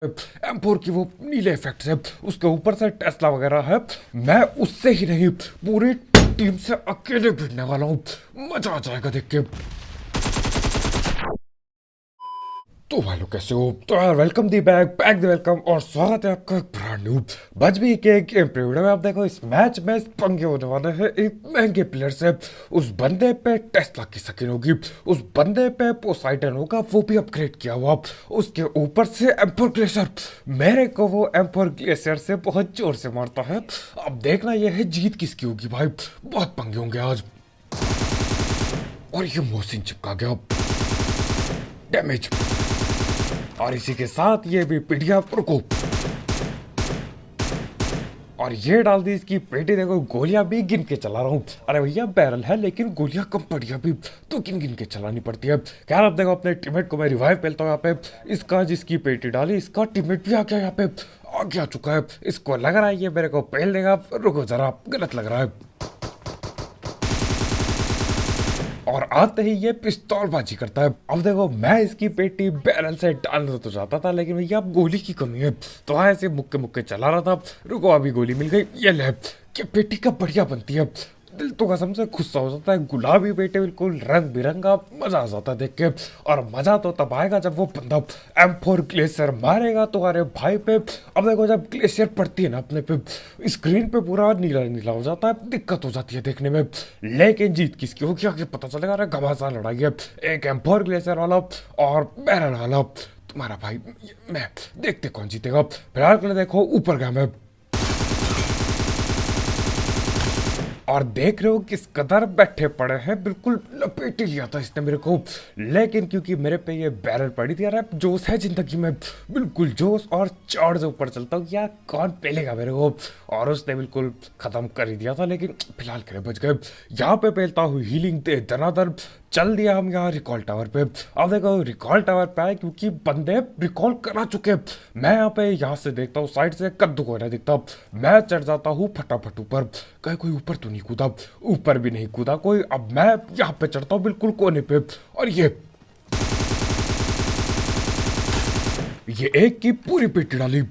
M4 की वो नीले इफेक्ट है, उसके ऊपर से टेस्ला वगैरह है। मैं उससे ही नहीं पूरी टीम से अकेले भिड़ने वाला हूँ, मजा आ जाएगा देख के। तो भाई लोग कैसे हो? तो यार welcome the back the welcome और स्वागत है आपका ब्रांड न्यू बजबी के गेम प्ले वीडियो में। आप देखो इस मैच में पंगे होने वाले हैं एक महंगे प्लेयर से। उस बंदे पे टेस्ला की स्किन होगी, उस बंदे पे पोसाइडन होगा, वो भी अपग्रेड किया हुआ। उसके ऊपर से एम्पर ग्लेशियर, मेरे को वो एम्पर ग्लेशियर से बहुत जोर से मारता है। अब देखना यह है जीत किसकी होगी भाई, बहुत पंगे होंगे आज। और ये मोहसिन चिपका गया, डैमेज। और इसी के साथ ये भी पिटिया रुको, और ये डाल दी इसकी पेटी। देखो गोलियां भी गिन के चला रहा हूँ। अरे भैया बैरल है लेकिन गोलियां कम पड़ी अभी, तो गिन गिन के चलानी पड़ती है। खैर अब देखो अपने टीममेट को मैं रिवाइव पेलता हूँ। यहाँ पे इसका जिसकी पेटी डाली, इसका टीममेट भी आ गया, यहाँ पे आ गया चुका है। इसको लग रहा है ये मेरे को पेल देगा, रुको जरा गलत लग रहा है। और आते ही ये पिस्तौलबाजी करता है। अब देखो मैं इसकी पेटी बैरल से डालना तो चाहता था, लेकिन भैया अब गोली की कमी है, तो ऐसे मुक्के मुक्के चला रहा था। रुको अभी गोली मिल गई, ये ले। क्या पेटी का बढ़िया बनती है, दिल तो कसम से खुश सा हो जाता है। गुलाबी पेटे बिल्कुल रंग बिरंगा, मजा आ जाता है देख के। और मजा तो तब आएगा जब वो बंदा M4 ग्लेशियर मारेगा तुम्हारे भाई पे। अब देखो जब ग्लेशियर पड़ती है ना अपने पे, स्क्रीन पे पूरा नीला नीला हो जाता है, दिक्कत हो जाती है देखने में। लेकिन जीत किसकी होगी आगे पता चलेगा। अरे घमासान लड़ाई है, एक M4 ग्लेशियर वाला और बैरल वाला, तुम्हारा भाई मैं। देखते कौन जीतेगा। फिलहाल के लिए देखो ऊपर गया मैं, और देख रहे हो किस कदर बैठे पड़े हैं, बिल्कुल लपेट लिया था इसने मेरे को। लेकिन क्योंकि मेरे पे ये बैरल पड़ी थी, यार जोश है जिंदगी में, बिल्कुल जोश और चढ़ से ऊपर चलता हूँ यार, कौन पेलेगा मेरे को। और उसने बिल्कुल खत्म कर ही दिया था, लेकिन फिलहाल के लिए बच गए। यहाँ पे पेलता हूँ हीलिंग दे धनाधन। चल दिया हम यहाँ रिकॉल टावर पे। अब देखो रिकॉल टावर पे आए क्योंकि बंदे रिकॉल करा चुके। मैं यहाँ से देखता हूँ, साइड से कद्दू को नहीं दिखता। मैं चढ़ जाता हूँ फटाफट ऊपर, कहीं कोई ऊपर तो नहीं कूदा, ऊपर भी नहीं कूदा कोई। अब मैं यहाँ पे चढ़ता हूँ बिल्कुल कोने पे, और ये एक की पूरी पेटी डाली।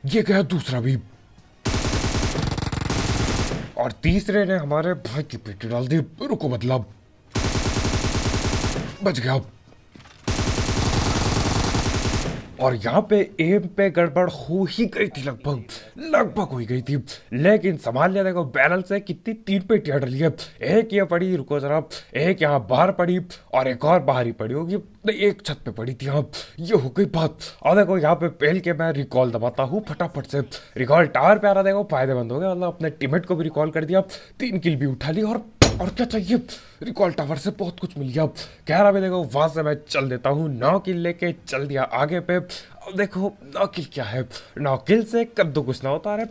ये गया दूसरा भी, और तीसरे ने हमारे भाई की पेटी डाल दी। रुको बदला, बच गया। और यहाँ पे एम पे गड़बड़ हो ही गई थी, लगभग हो ही गई थी, लेकिन संभाल लिया। देखो बैरल से कितनी 3 पेटियां डली है। एक ये पड़ी, रुको जरा, एक यहाँ बाहर पड़ी और एक और बाहर ही पड़ी होगी, एक छत पे पड़ी थी। हाँ ये हो गई बात। और देखो यहाँ पे पहल के मैं रिकॉल दबाता हूँ फटाफट से। रिकॉल टावर पे आ रहा, देखो फायदेमंद हो गया, मतलब अपने टीममेट को भी रिकॉल कर दिया, 3 किल भी उठा ली। और क्या चाहिए, रिकॉल टावर से बहुत कुछ मिल गया। कह रहा भी देखो वहां से मैं चल देता हूँ, 9 किल लेके चल दिया आगे पे। अब देखो 9 किल क्या है, 9 किल से कद्दू कुछ ना होता, अरे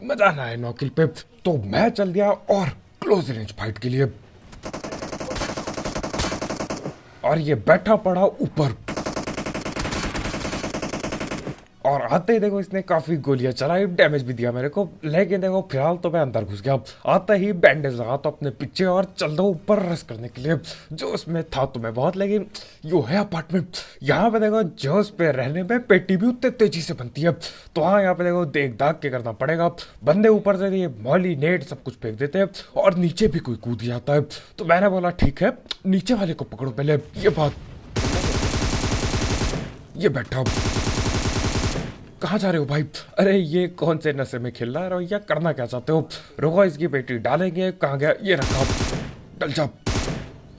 मजा ना है 9 किल पे। तो मैं चल दिया और क्लोज रेंज फाइट के लिए, और ये बैठा पड़ा ऊपर। और आते ही देखो इसने काफी गोलियां चलाई, डैमेज भी दिया मेरे को, लेकिन देखो फिलहाल तो मैं अंदर घुस गया। आते ही बैंडेज लगा तो अपने पीछे और चल दो ऊपर रस करने के लिए। जो उसमें था तो मैं बहुत, लेकिन यो है अपार्टमेंट। यहाँ पे देखो जोश पे रहने में पेटी भी उतने तेजी से बनती है, तो हाँ यहाँ पे देखो देख दाग के करना पड़ेगा। बंदे ऊपर से ये मॉली नेट सब कुछ फेंक देते हैं, और नीचे भी कोई कूद जाता है। तो मैंने बोला ठीक है नीचे वाले को पकड़ो पहले। ये बात, ये बैठा, कहाँ जा रहे हो भाई? अरे ये कौन से नशे में खेल रहा है भैया, करना क्या चाहते हो? रुको इसकी पेटी डालेंगे, कहाँ गया, ये रखा, डल जा।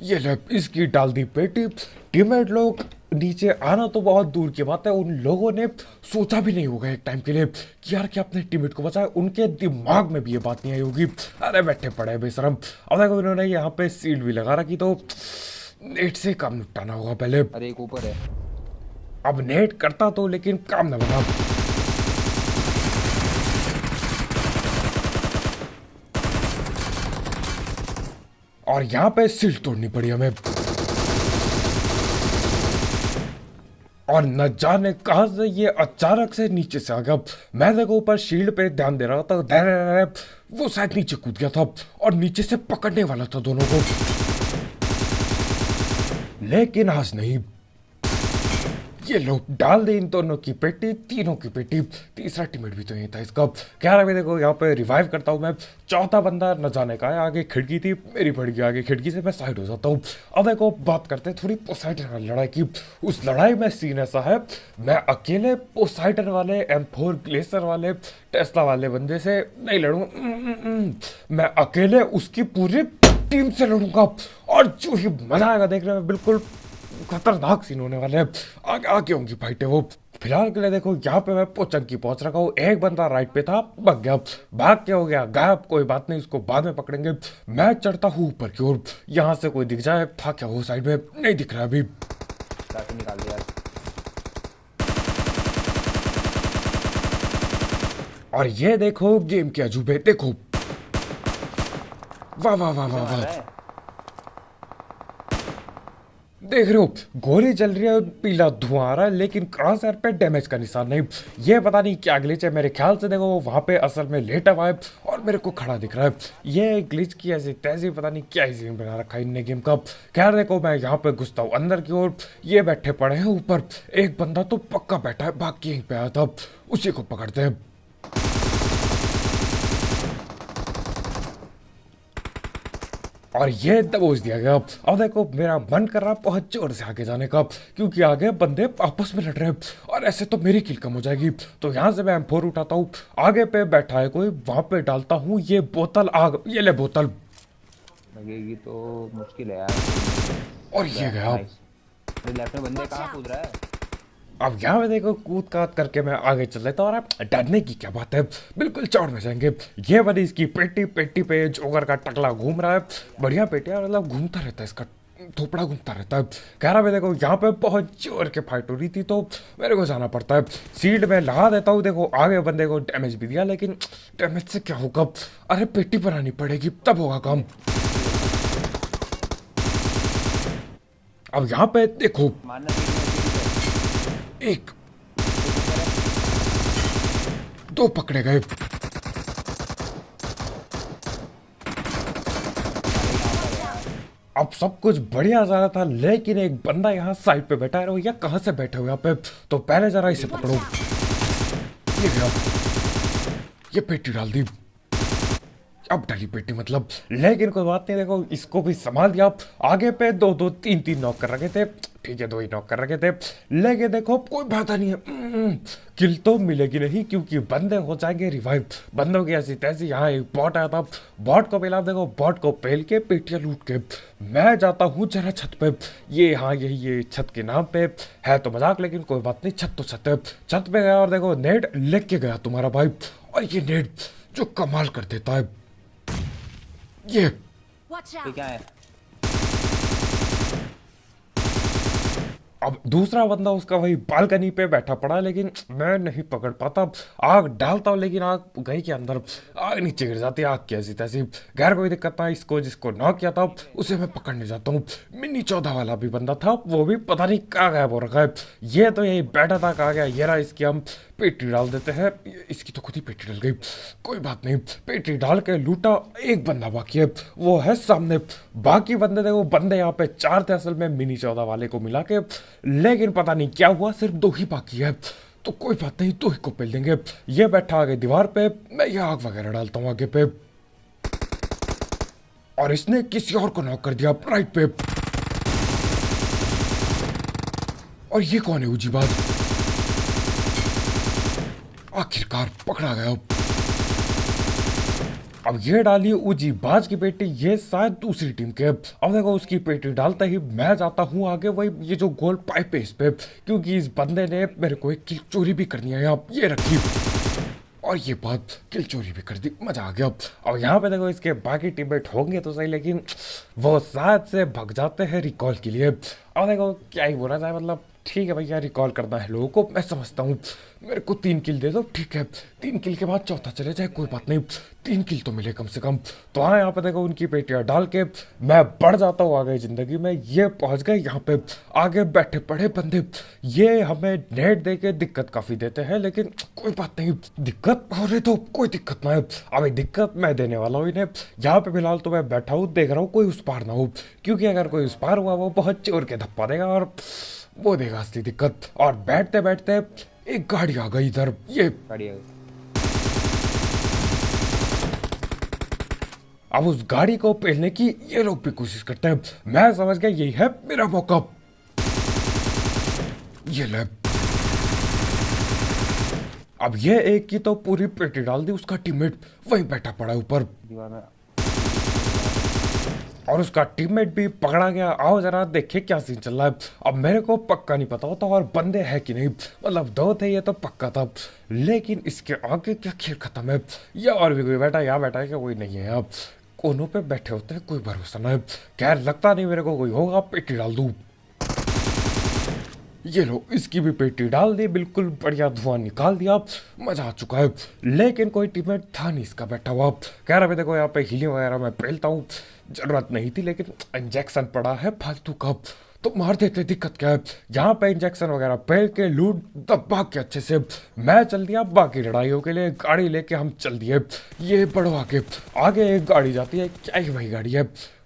ये ले इसकी डाल दी पेटी। टीममेट लोग नीचे आना तो बहुत दूर की बात है, उन लोगों ने सोचा भी नहीं होगा एक टाइम के लिए कि यार क्या अपने टीममेट को बचाए, उनके दिमाग में भी ये बात नहीं आई होगी। अरे बैठे पड़े बेशरम। अब देखो इन्होंने यहाँ पे सील भी लगा रखी, तो नेट से काम निपटाना होगा पहले। अरे एक ऊपर है। अब नेट करता तो, लेकिन काम ना बना। और यहाँ पे सील तोड़नी पड़ी हमें, और न जाने कहां से ये अचानक से नीचे से आ गया। मैं देखो ऊपर शील्ड पे ध्यान दे रहा था, वो शायद नीचे कूद गया था और नीचे से पकड़ने वाला था दोनों को, लेकिन आज नहीं। ये लो डाल दे इन दोनों की पेटी, तीनों की पेटी। तीसरा टीममेट भी तो यही था इसका। कह रहा है देखो यहाँ पे रिवाइव करता हूँ मैं। चौथा बंदा न जाने का है, आगे खिड़की थी मेरी पड़ गई, आगे खिड़की से मैं साइड हो जाता हूँ। अब देखो बात करते हैं थोड़ी पोसाइडन वाली लड़ाई की। उस लड़ाई में सीन ऐसा है, मैं अकेले पोसाइडन वाले M4 ग्लेशियर वाले टेस्ला वाले बंदे से नहीं लड़ूंगा। मैं अकेले उसकी पूरी टीम से लड़ूंगा, और जो ही मजा आएगा देखने में, बिल्कुल खतरनाक सीन होने वाले हैं। आगे आगे होंगी फाइटें वो। फिलहाल के लिए देखो यहाँ पे मैं पोचंकी पहुंच रखा हूँ। एक बंदा राइट पे था, भाग गया। भाग क्या हो गया, गायब, कोई बात नहीं, उसको बाद में पकड़ेंगे। मैं चढ़ता हूँ ऊपर की ओर, यहाँ से कोई दिख जाए। था क्या वो साइड में, नहीं दिख रहा अभी। निकाल दिया। और ये देखो गेम के अजूबे, देखो वाह वाह वाह वाह वाह, देख रहे हो गोली चल रही है, पीला धुआं आ रहा है, लेकिन क्रॉसहायर पे डैमेज का निशान नहीं। ये पता नहीं क्या ग्लिच है, मेरे ख्याल से देखो वहां पे असल में लेटा हुआ है और मेरे को खड़ा दिख रहा है। ये ग्लिच की ऐसी तैसी पता नहीं क्या ही सीन बना रखा है इनने गेम का। खैर देखो मैं यहाँ पे घुसता हूँ अंदर की ओर। ये बैठे पड़े हैं ऊपर, एक बंदा तो पक्का बैठा है, बाकी यहीं पे आया था, उसी को पकड़ते हैं। और ये दबोच दिया गया। अब देखो मेरा मन कर रहा बहुत जोर से आगे जाने का, क्योंकि आगे बंदे आपस में लड़ रहे हैं और ऐसे तो मेरी किल कम हो जाएगी। तो यहाँ से मैं M4 उठाता हूँ, आगे पे बैठा है कोई, वहां पे डालता हूँ ये बोतल आग। ये ले बोतल, लगेगी तो मुश्किल है यार। और ये गया। लेफ्ट में बंदे कहाँ कूद रहा है। अब यहाँ पे देखो कूद काद करके मैं आगे चल लेता, और अब डरने की क्या बात है, बिल्कुल चौड़ में जाएंगे। ये वाली इसकी पेटी, पेटी पे जोगर का टकला घूम रहा है। बढ़िया पेटी है, मतलब घूमता रहता है, इसका थोपड़ा घूमता रहता है। कह रहा है देखो यहाँ पे बहुत जोर के फाइट हो रही थी, तो मेरे को जाना पड़ता है। सीट में लगा देता हूँ। देखो आगे बंदे को डैमेज भी दिया, लेकिन डैमेज से क्या होगा, अरे पेटी बनानी पड़ेगी तब होगा काम। अब यहाँ पे देखो एक दो पकड़े गए। अब सब कुछ बढ़िया जा रहा था, लेकिन एक बंदा यहाँ साइड पे बैठा है। भैया कहाँ से बैठे हुए यहाँ पे, तो पहले जरा इसे पकड़ो। ये गया, ये पेटी डाल दी। अब डाली पेटी मतलब, लेकिन कोई बात नहीं, देखो इसको भी संभाल दिया। आगे पे दो दो तीन तीन नॉक कर रखे थे, ठीक है, दो ही नॉक कर रखे थे, लेकिन देखो कोई बात नहीं है। किल तो मिलेगी नहीं, क्योंकि बंदे हो जाएंगे रिवाइव। बंदों की ऐसी तैसी। यहाँ एक बॉट आया था, बॉट को पहला देखो, बॉट को पहल के पेटियां लूट के मैं जाता हूँ जरा छत पे। ये हाँ यही ये छत के नाम पे है तो मजाक, लेकिन कोई बात नहीं, छत तो छत है। छत पे गया और देखो नेट लेके गया तुम्हारा भाई, और ये नेट जो कमाल कर देता है। ये क्या है। अब दूसरा बंदा उसका वही बालकनी पे बैठा पड़ा, लेकिन मैं नहीं पकड़ पाता। आग डालता हूँ, लेकिन आग गई के अंदर, आग नीचे गिर जाती है, आग कैसी तैसी। गैर कोई दिक्कत ना, इसको जिसको नॉक किया था उसे मैं पकड़ने जाता हूँ। मिनी 14 वाला भी बंदा था, वो भी पता नहीं कहाँ गायब हो रखा है। ये तो यही बैठा था, कहा गया ये रहा, इसकी हम पेटी डाल देते हैं। इसकी तो खुद ही पेटी डल गई, कोई बात नहीं, पेटी डाल के लूटा। एक बंदा बाकी है, वो है सामने। बाकी बंदे देखो, बंदे यहाँ पे 4 थे असल में, मिनी 14 वाले को मिला के, लेकिन पता नहीं क्या हुआ, सिर्फ 2 ही बाकी है। तो कोई बात नहीं, 2 ही को पेल देंगे। ये बैठा आगे दीवार पे, मैं ये आग वगैरह डालता हूँ आगे पे, और इसने किसी और को नॉक कर दिया राइट पे। और ये कौन है उजीबाद, आखिरकार पकड़ा गया। अब ये डाली उजी बाज की पेटी, ये शायद दूसरी टीम के। अब देखो उसकी पेटी डालते ही मैं जाता हूँ आगे, वही ये जो गोल पाइप है इस पे, क्योंकि इस बंदे ने मेरे को एक किल चोरी भी करनी है यहाँ, ये रखी, और ये बात किल चोरी भी कर दी, मजा आ गया। अब यहाँ पे देखो इसके बाकी टीममेट होंगे तो सही, लेकिन वो शायद से भग जाते हैं रिकॉल के लिए। अब देखो क्या ही बोला जाए, मतलब ठीक है भैया, रिकॉल करना है लोगों को, मैं समझता हूँ। मेरे को 3 किल दे दो, ठीक है, 3 किल के बाद चौथा चले जाए, कोई बात नहीं, 3 किल तो मिले कम से कम। तो हाँ, यहाँ पे देखो उनकी पेटियां डाल के मैं बढ़ जाता हूँ आगे जिंदगी में। ये पहुंच गए यहाँ पे, आगे बैठे पड़े बंदे, ये हमें नेट दे के दिक्कत काफी देते हैं, लेकिन कोई बात नहीं, दिक्कत हो रही तो कोई दिक्कत ना है। अभी दिक्कत मैं देने वाला हूँ इन्हें। यहाँ पे फिलहाल तो मैं बैठा हूँ, देख रहा हूँ कोई उस पार ना हो, क्योंकि अगर कोई उस पार हुआ वो बहुत जोर के धप्पा देगा, और वो देगा असली दिक्कत। और बैठते बैठते एक गाड़ी आ गई इधर। ये गाड़ी आ गई। अब उस गाड़ी को पेलने की ये लोग भी कोशिश करते हैं। मैं समझ गया यही है मेरा मौका। ये ले। अब ये एक की तो पूरी पेटी डाल दी, उसका टीममेट वहीं बैठा पड़ा ऊपर दीवार में। और उसका टीममेट भी पकड़ा गया। आओ जरा देखे क्या सीन चल रहा है। अब मेरे को पक्का नहीं पता होता और बंदे हैं कि नहीं, मतलब दो थे ये तो पक्का था, लेकिन इसके आगे क्या खेल खत्म है। या और भी कोई बैठा, यहाँ बैठा है क्या कोई नहीं है। अब कोनों पे बैठे होते हैं, कोई भरोसा नहीं। खैर लगता नहीं मेरे को कोई होगा, पेटी डाल दूं। ये लो, इसकी भी पेटी डाल दी, बिल्कुल बढ़िया धुआं निकाल दिया, मजा आ चुका है। लेकिन कोई टीममेट था नहीं इसका बैठा हुआ। कह रहा देखो यहाँ पे हीलिंग वगैरह मैं पेलता हूँ, जरूरत नहीं थी, लेकिन इंजेक्शन पड़ा है फालतू का, तो मार देते, दिक्कत क्या है। यहाँ पे इंजेक्शन वगैरह पेल के लूट दबा के अच्छे से मैं चल दिया बाकी लड़ाइयों के लिए। गाड़ी लेके हम चल दिए ये बढ़वा के। आगे एक गाड़ी जाती है, क्या ही वही गाड़ी है,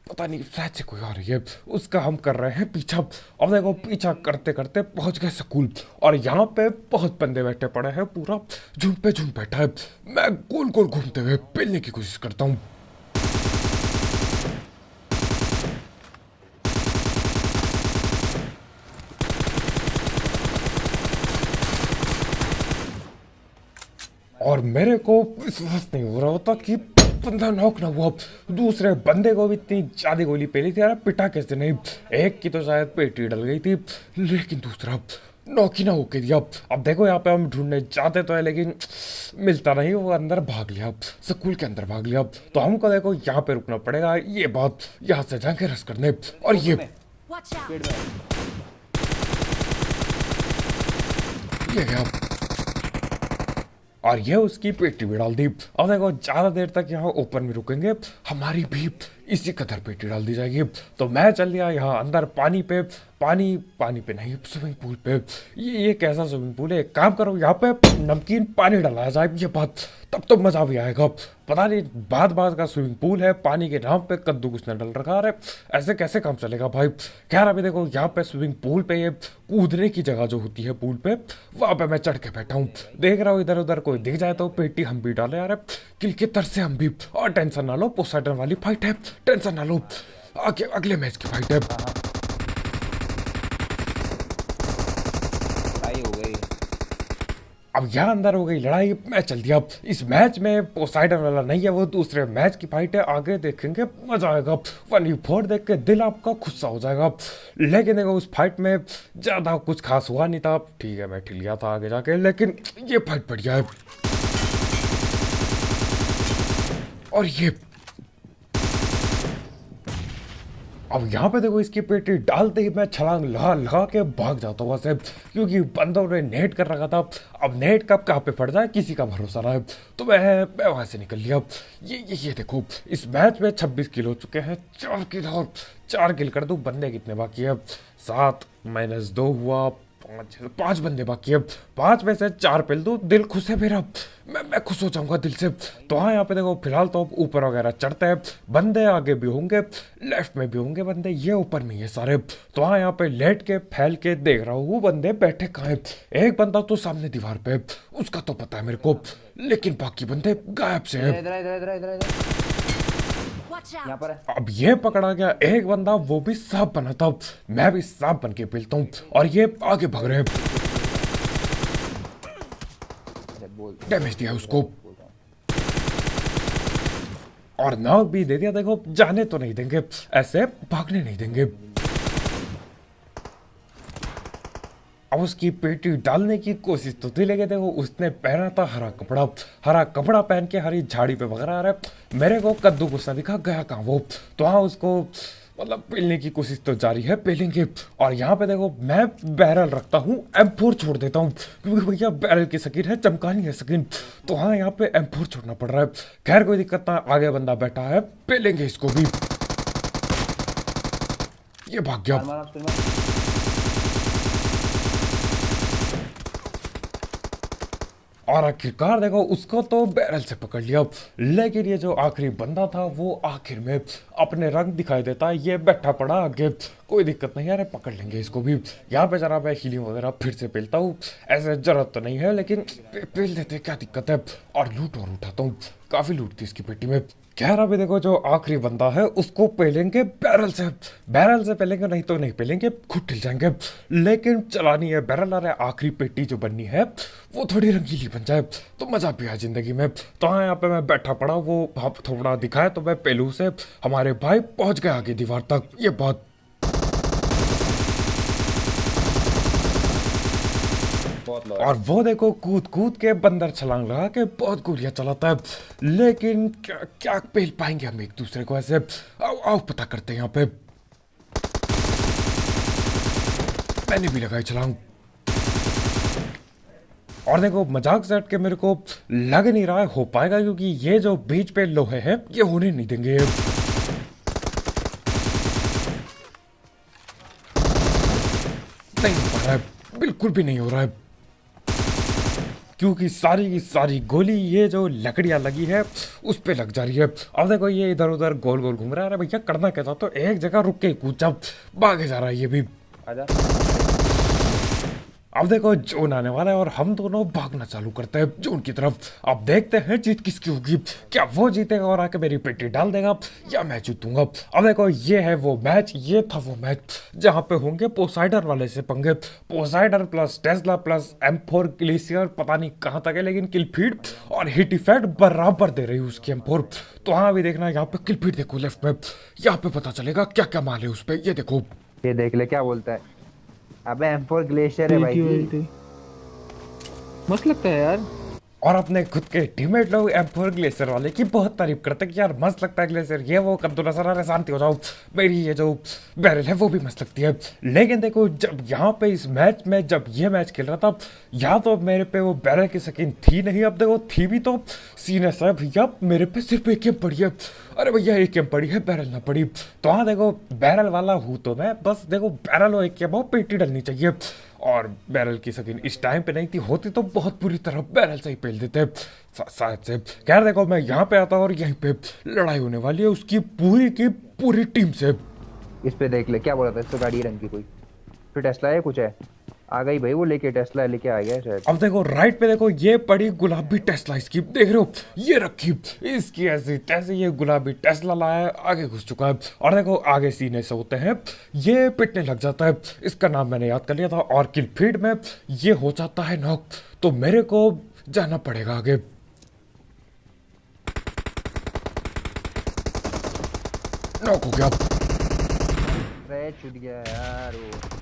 पता नहीं शायद से कोई आ रही है, उसका हम कर रहे हैं पीछा। अब देखो पीछा करते करते पहुंच गए स्कूल और यहाँ पे बहुत बंदे बैठे पड़े हैं, पूरा झुंड पे झुंड बैठा है। मैं गोल गोल घूमते हुए पेलने की कोशिश करता हूँ। और मेरे को विश्वास नहीं हो रहा होता कि बंदा नॉक ना हुआ। दूसरे बंदे को भी इतनी ज्यादा गोली पेली थी यार, पिटा कैसे नहीं। एक की तो शायद पेटी डल गई थी, लेकिन दूसरा नॉक ही ना होके दिया। अब देखो यहाँ पे हम ढूंढने जाते तो है, लेकिन मिलता नहीं, वो अंदर भाग लिया, स्कूल के अंदर भाग लिया। तो हमको देखो यहाँ पे रुकना पड़ेगा, ये बात यहाँ से जाके रस करने। और ये गया और ये उसकी पेटी भी डाल दी। अब देखो ज्यादा देर तक यहाँ ओपन में रुकेंगे, हमारी भी इसी कदर पेटी डाल दी जाएगी। तो मैं चल दिया यहाँ अंदर पानी पे, पानी पे नहीं, स्विमिंग पूल पे। ये कैसा स्विमिंग पूल है, एक काम करो यहाँ पे नमकीन पानी डाला जाए, ये बात तब तो मजा भी आएगा। पता नहीं बात का स्विमिंग पूल है, पानी के नाम पे कद्दू कुछ न डल रखा है, ऐसे कैसे काम चलेगा भाई। खैर अभी देखो यहाँ पे स्विमिंग पूल पे ये कूदने की जगह जो होती है पूल पे, वहां पे मैं चढ़ के बैठा हूँ। देख रहा हूँ इधर उधर कोई दिख जाए तो पेटी हम भी डाले यार, किल के तर से हम भी। और टेंशन ना लो, पोसाइडन वाली फाइट है, टेंशन ना लो, आगे अगले मैच की फाइट है। अब यहाँ अंदर हो गई लड़ाई, मैं चल दिया। इस मैच में पोसाइडन वाला नहीं है, वो दूसरे मैच की फाइट है, आगे देखेंगे मजा आएगा। 1v4 देख के दिल आपका खुश हो जाएगा। लेकिन देखो उस फाइट में ज्यादा कुछ खास हुआ नहीं था, ठीक है मैं ठिल गया था आगे जाके, लेकिन ये फाइट बढ़िया है। और ये अब यहाँ पे देखो इसकी पेटी डालते ही मैं छलांग लगा के भाग जाता हूँ वहां से, क्योंकि बंदों ने नेट कर रखा था। अब नेट कब कहाँ पे फट जाए किसी का भरोसा रहा है, तो मैं वहां से निकल लिया। ये देखो इस मैच में 26 किल हो चुके हैं, 4 किल और 4 किल कर दूं। बंदे कितने बाकी है, 7 - 2 हुआ, 5 बंदे बाकी है। 5 में से 4 पेल दूं, दिल खुश है मेरा, मैं खुश हो जाऊंगा दिल से। तो हाँ यहाँ पे देखो फिलहाल तो ऊपर वगैरह चढ़ते हैं, बंदे आगे भी होंगे, लेफ्ट में भी होंगे बंदे, ये ऊपर में ये सारे। तो हाँ यहाँ पे लेट के फैल के देख रहा हूँ वो बंदे बैठे कहाँ है। एक बंदा तो सामने दीवार पे, उसका तो पता है मेरे को, लेकिन बाकी बंदे गायब से है। यहाँ पर है। अब ये पकड़ा गया एक बंदा, वो भी सांप बना था, मैं भी सांप बन के पेलता हूँ, और ये आगे भाग रहे हैं। डैमेज दिया उसको और नॉक भी दे दिया। देखो जाने तो नहीं देंगे, ऐसे भागने नहीं देंगे। अब उसकी पेटी डालने की कोशिश तो थी, लेकिन देखो उसने पहना था हरा कपड़ा पहन के हरी झाड़ी पे भग रहा है। मेरे को कद्दू गुस्सा दिखा, गया कहाँ वो। तो हाँ उसको मतलब पेलने की कोशिश तो जारी है, पेलेंगे। और यहाँ पे देखो मैं बैरल रखता हूँ, M4 छोड़ देता हूँ, क्योंकि भैया बैरल की स्किन है, चमकानी है स्किन। तो हाँ यहाँ पे M4 छोड़ना पड़ रहा है। खैर कोई दिक्कत ना, आगे बंदा बैठा है, पेलेंगे इसको भी। ये भाग गया। और आखिरकार देखो उसको तो बैरल से पकड़ लिया, लेकिन ये जो आखिरी बंदा था वो आखिर में अपने रंग दिखाई देता है, ये बैठा पड़ा आगे। कोई दिक्कत नहीं यार, पकड़ लेंगे इसको भी। यहाँ पे जरा मैं हीलिंग वगैरह फिर से पेलता हूँ, ऐसे जरूरत तो नहीं है लेकिन पेल देते, क्या दिक्कत है। और लूट और उठाता हूँ, काफी लूट थी इसकी पेटी में। खैर अभी देखो जो आखिरी बंदा है उसको पेलेंगे बैरल से। बैरल से पेलेंगे, नहीं तो नहीं पेलेंगे, खुद ठिल जाएंगे। लेकिन चलानी है बैरल। अरे आखिरी पेटी जो बननी है वो थोड़ी रंगीली बन जाए तो मजा भी आए जिंदगी में। तो हाँ, यहाँ पे मैं बैठा पड़ा, वो थोड़ा दिखाया तो मैं पेलू से हमारे भाई पहुंच गए आगे दीवार तक। ये बात बहुत लॉस। और वो देखो कूद कूद के बंदर छलांग लगा के बहुत गोलियां चलाता है। लेकिन क्या क्या पेल पाएंगे हम एक दूसरे को ऐसे? आओ आओ पता करते हैं यहाँ पे। मैंने भी लगाई छलांग। और देखो मजाक से हट के मेरे को लग नहीं रहा है हो पाएगा, क्योंकि ये जो बीच पे लोहे हैं ये होने नहीं देंगे। नहीं हो पा रहा है, बिल्कुल भी नहीं हो रहा है, क्योंकि सारी की सारी गोली ये जो लकड़ियां लगी है उस पे लग जा रही है। अब देखो ये इधर उधर गोल गोल घूम रहा है। अरे भैया करना क्या था, तो एक जगह रुक के कूद जा, भागे जा रहा है ये भी। आजा। अब देखो जोन आने वाला है और हम दोनों भागना चालू करते हैं जोन की तरफ। अब देखते हैं जीत किसकी होगी, क्या वो जीतेगा और आके मेरी पेटी डाल देगा या मैं जीतूंगा। अब देखो ये है वो मैच, ये था वो मैच जहां पे होंगे पोसाइडर वाले से पंगे। Poseidon plus Tesla plus M4 glacier, पता नहीं कहां तक है, लेकिन किल फीड और हिट इफेक्ट बराबर दे रही है उसकी M4। तो हाँ अभी देखना यहाँ पे किल फीड देखो लेफ्ट में, यहाँ पे पता चलेगा क्या क्या माल है उस पे। ये देखो, ये देख ले क्या बोलता है। अबे M4 ग्लेशियर है भाई जी। मस्त लगता है यार। और अपने खुद के टीममेट लोग M4 ग्लेशियर वाले की बहुत तारीफ करते हैं कि यार मस्त लगता है ग्लेशियर, ये वो कर दो ना सर, अरे शांति हो जाओ, मेरी ये जो बैरल है वो भी मस्त लगती है। लेकिन देखो जब यहाँ पे इस मैच में जब ये मैच खेल रहा था, या तो मेरे पे वो बैरल की स्किन थी नहीं, अब देखो थी भी तो सीरियस है भैया, मेरे पे सिर्फ एक गेम पड़ी है। अरे भैया एक गेम पड़ी है, बैरल ना पड़ी। तो हाँ देखो बैरल वाला हूँ तो मैं, बस देखो बैरल हो एक गेम हो, पेटी डलनी चाहिए। और बैरल की स्किन इस टाइम पे नहीं थी, होती तो बहुत बुरी तरह बैरल से ही पेल देते शायद से। खैर देखो मैं यहाँ पे आता हूँ और यहीं पे लड़ाई होने वाली है उसकी पूरी की पूरी टीम से। इस पे देख ले क्या बोला था, इस पे गाड़ी रंग की कोई फिर टेस्ला है कुछ है। आ गई भाई वो लेके, टेस्ला लेके आ गया शायद। अब देखो राइट पे देखो ये पड़ी गुलाबी टेस्ला इसकी, देख रहे हो ये रखी इसकी ऐसी तैसे, ये गुलाबी टेस्ला लाया है, आगे घुस चुका है। और देखो आगे सीने से होते हैं ये पिटने लग जाता है, इसका नाम मैंने याद कर लिया था। और किल फीड में ये हो जाता है नॉक, तो मेरे को जाना पड़ेगा आगे। नॉक हो गया, अरे छूट गया यार वो।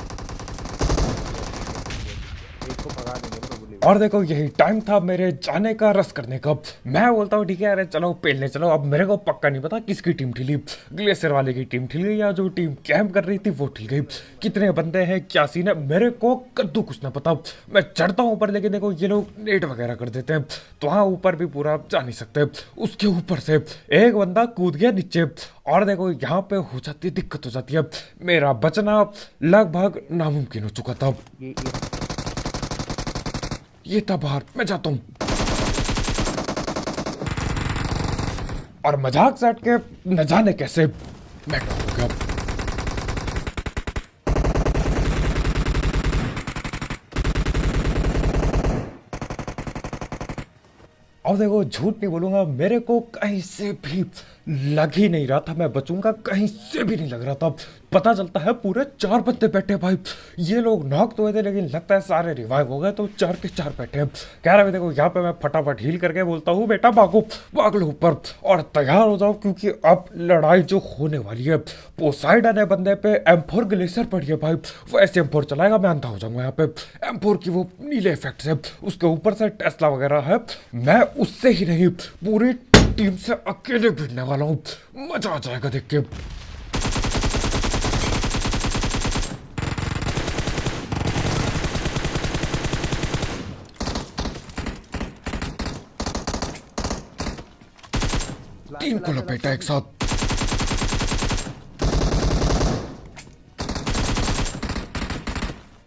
इसको भगा देंगे प्रभु। और देखो यही टाइम था मेरे जाने का, रस करने का। मैं बोलता हूँ ठीक है अरे चलो पेलने चलो। अब मेरे को पक्का नहीं पता किसकी टीम ठिली, ग्लेशियर वाले की टीम ठिल गई या जो टीम कैंप कर रही थी वो ठिल गई। कितने बंदे हैं क्या सीन है मेरे को कद्दू कुछ ना पता। मैं चढ़ता हूँ ऊपर, लेकिन देखो ये लोग नेट वगैरह कर देते हैं, तो हाँ ऊपर भी पूरा जा नहीं सकते। उसके ऊपर से एक बंदा कूद गया नीचे, और देखो यहाँ पे हो जाती है दिक्कत, हो जाती है, मेरा बचना लगभग नामुमकिन हो चुका था। ये था बाहर, मैं जाता हूं। और मजाक से हट के न जाने कैसे मैं हो गया। अब देखो झूठ नहीं बोलूंगा, मेरे को कहीं से भी लग ही नहीं रहा था मैं बचूंगा, कहीं से भी नहीं लग रहा था। पता चलता है पूरे 4 बंदे बैठे भाई, ये लोग नॉक तो हुए थे लेकिन लगता है सारे रिवाइव हो गए, तो 4 के 4 बैठे हैं। कह रहे देखो यहाँ पे मैं फटाफट हील करके बोलता हूँ बेटा भागो, भाग लो ऊपर और तैयार हो जाओ, क्योंकि अब लड़ाई जो होने वाली है। पोसाइडन है बंदे पे, M4 ग्लेशियर पड़ी है भाई, वो ऐसे M4 चलाएगा मैं अंधा हो जाऊंगा। यहाँ पे M4 की वो नीले इफेक्ट्स है, उसके ऊपर से टेस्ला वगैरह है, मैं उससे ही नहीं पूरी टीम से अकेले भिड़ने वाला हूँ, मजा आ जाएगा देख के। तीन को लपेटा एक साथ।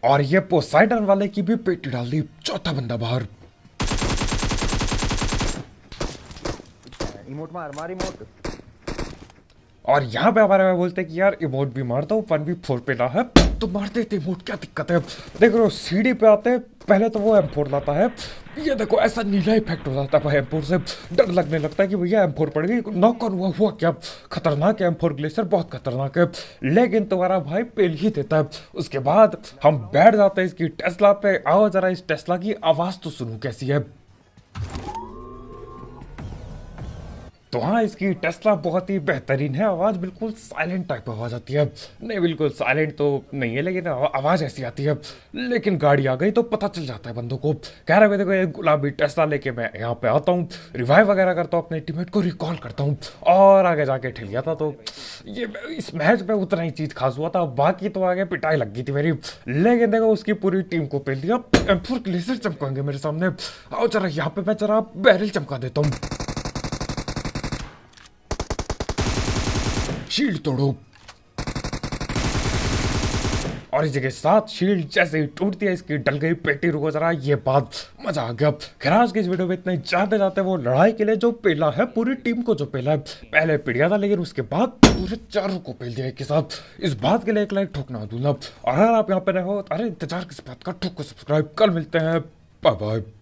और ये पोसाइडन वाले की भी पेटी डाल दी, चौथा बंदा बाहर। इमोट मार मार इमोट। और यहाँ पे हमारे में बोलते हैं कि यार इमोट भी मारता हूँ 1v4 पे ना है तो मार देते इमोट, क्या दिक्कत है। देख रहे हो सीढ़ी पे आते हैं, पहले तो वो M4 लाता है, ये देखो ऐसा नीला इफेक्ट हो जाता है भाई M4 से, डर लगने लगता है कि भैया M4 पड़ गई, नॉक ऑन हुआ क्या, खतरनाक है M4 ग्लेशियर, बहुत खतरनाक है। लेकिन तुम्हारा भाई पेल ही देता है। उसके बाद हम बैठ जाते हैं इसकी टेस्ला पे। आओ जरा इस टेस्ला की आवाज तो सुनो कैसी है। तो हाँ, इसकी टेस्ला बहुत ही बेहतरीन है, आवाज़ बिल्कुल साइलेंट टाइप आवाज़ आती है। नहीं बिल्कुल साइलेंट तो नहीं है लेकिन आवाज़ ऐसी आती है। लेकिन गाड़ी आ गई तो पता चल जाता है बंदों को। कह रहे देखो ये गुलाबी टेस्ला लेके मैं यहाँ पे आता हूँ, रिवाइव वगैरह करता हूँ, अपने टीममेट को रिकॉल करता हूँ और आगे जाके ठिल गया था। तो ये इस मैच में उतना ही चीज़ खास हुआ था, बाकी तो आगे पिटाई लग गई थी मेरी। लेकिन देखो उसकी पूरी टीम को पेल दिया। M4 ग्लेशियर चमकाएंगे मेरे सामने। आओ जरा यहाँ पे मैं जरा बैरल चमका देता हूँ। शील्ड तोड़ो। और इसी के साथ शील्ड जैसे ही टूटती है इसकी डल गई पेटी। रुको जरा, ये बात मजा आ गया। खैर आज की इस वीडियो में इतना ही। जाते जाते वो लड़ाई के लिए जो पेला है, पूरी टीम को जो पेला है, पहले पिड़िया था लेकिन उसके बाद पूरे चारों को पेल दिया एक के साथ। इस बात के लिए एक लाइक ठोकना दूंगा। और अगर आप यहाँ पे रहे हो, अरे इंतजार किस बात का, ठोको सब्सक्राइब। कल मिलते हैं, बाय बाय।